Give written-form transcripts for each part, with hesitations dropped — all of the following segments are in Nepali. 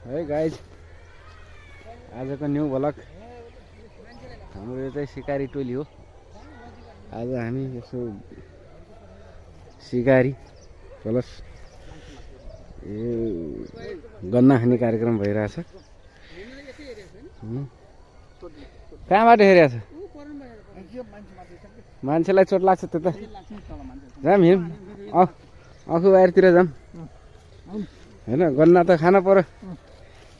है गाइज आजको न्यू भ्लग हाम्रो यो चाहिँ सिकारी टोली हो। आज हामी यसो सिकारी प्लस गन्ना खाने कार्यक्रम भइरहेछ। कहाँबाट हेरेछ? मान्छेलाई चोट लाग्छ त्यता जाम हिँड आँखु बाहिरतिर जाम होइन। गन्ना त खान पर्यो,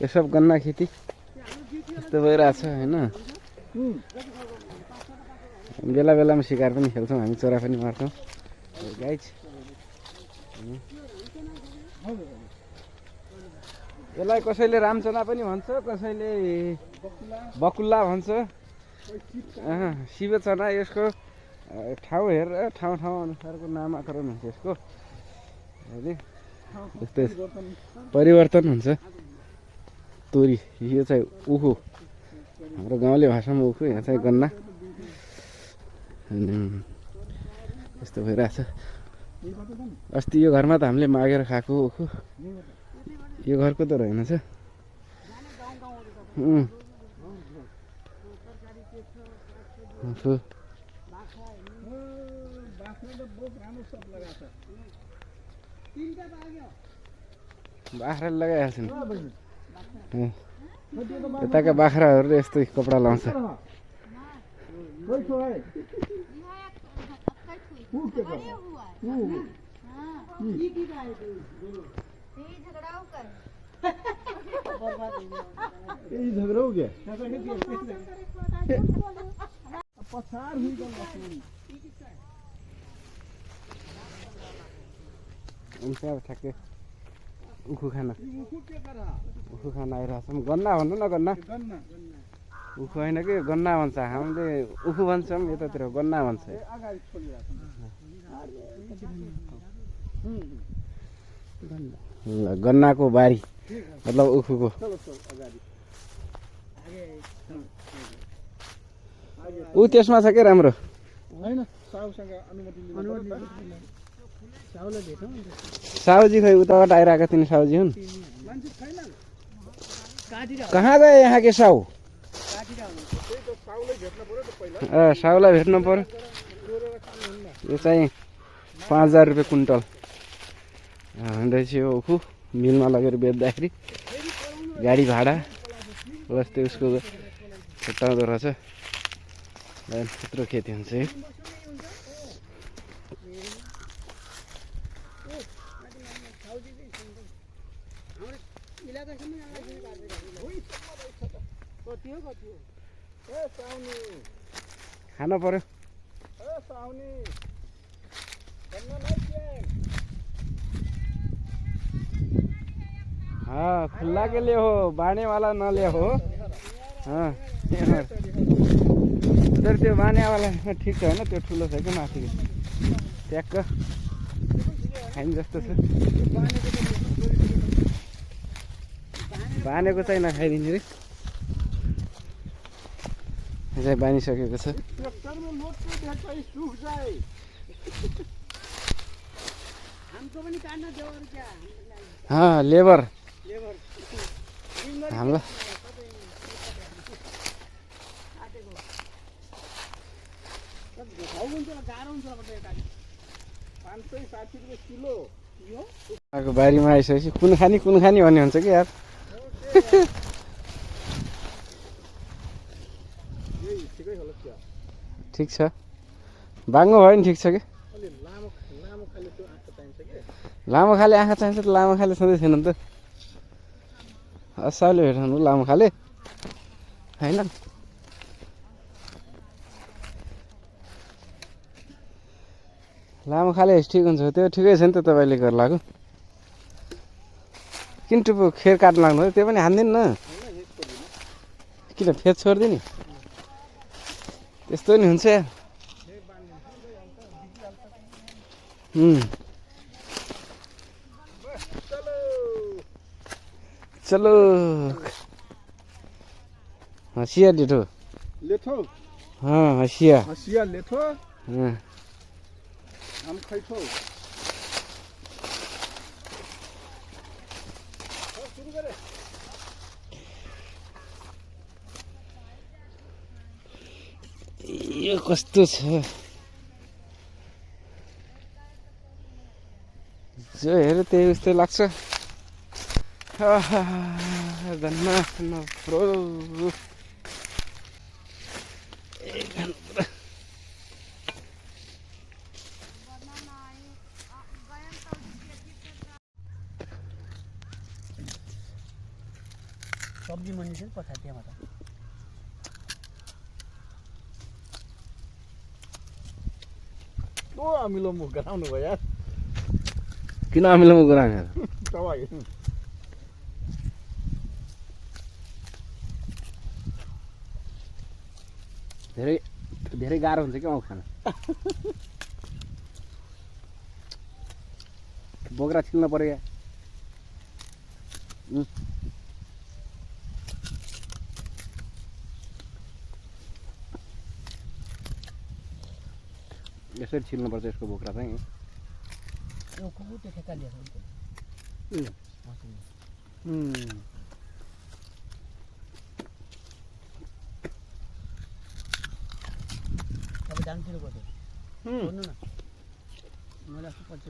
यो सब गन्ना खेती यस्तो भइरहेछ होइन। बेला बेलामा शिकार पनि खेल्छौँ हामी, चोरा पनि मार्छौँ गाइज। यसलाई कसैले रामचना पनि भन्छ, कसैले बकुल्ला भन्छ, शिव चना। यसको ठाउँ हेरेर ठाउँ ठाउँ अनुसारको नामाकरण हुन्छ यसको होइन। यस्तै परिवर्तन हुन्छ। तोरी यो चाहिँ उखु, हाम्रो गाउँले भाषामा उखु, यहाँ चाहिँ गन्ना। यस्तो भइरहेछ। अस्ति यो घरमा त हामीले मागेर खाएको उखु, यो घरको त रहेनछ। बाख्राले लगाइहाल्छ नि, यताका बाख्राहरूले यस्तै कपडा लाउँछ। ठ्याक्कै उखु खाना आइरहेछ। गन्ना भन्नु न, गन्ना उखु होइन कि गन्ना भन्छ। हामीले उखु भन्छौँ, यतातिर गन्ना भन्छ। गन्नाको बारी मतलब उखुको। ऊ त्यसमा छ के राम्रो? साहुजी खै उताबाट आइरहेका थिए नि, साहुजी हुन्। कहाँ गए यहाँ के साहु? साहुलाई भेट्नु पर्यो। यो चाहिँ 5000 रुपियाँ कुन्टल रहेछ यो उखु। मिलमा लगेर बेच्दाखेरि गाडी भाडा प्लस त्यो उसको छुट्याउँदो रहेछ। त्यत्रो खेती हुन्छ यो। खानु पर्यो। हाँ खुला के लिए हो, बाने वाला न ले हो। हाँ उधर त्यो बाने वाला ठिक छ होइन, त्यो ठुलो छ क्या माथि ट्याक्क खाइन् जस्तो छ। बानेको चाहिँ नखाइदिने रे, चाहिँ बानिसकेको छ। हाँ लेबर हामीलाई बारीमा आइसकेपछि कुन खानी भन्ने हुन्छ कि यार। ठिक छ, बाङ्गो भयो नि ठिक छ कि। लामो खाले आँखा चाहिन्छ त, लामो खाले सधैँ छैन नि त। असाले भेट्नु लामो खाले होइन। लामो खाले ठिक हुन्छ, त्यो ठिकै छ नि त। तपाईँले घर लाग्यो किन टुप्पो खेर काट्नु लाग्नु हो? त्यो पनि हान्दिनु न, किन फेद छोडिदिने? त्यस्तो नि हुन्छ यार। चलो हँसिया लेठो लेठो। हाँ हँसिया लेठो। हाँ हम खैठो। यो कस्तो छ जो हेऱ्यो त्यही उस्तै लाग्छ धन्न नप्रो सब्जी मन्डी छ पछाडि त्यहाँबाट ओ अमिलो मुख गराउनु भयो यार किन अमिलोमा गराउने तपाईँ धेरै धेरै गाह्रो हुन्छ क्या खान बोक्रा छिल्न पर्यो यसरी छिल्नुपर्छ यसको बोक्रा चाहिँ यो कुकुर त्यो ठेक्का लिएर तपाईँ जान्थ्यो कतै भन्नु न मलाई अस्ति पछि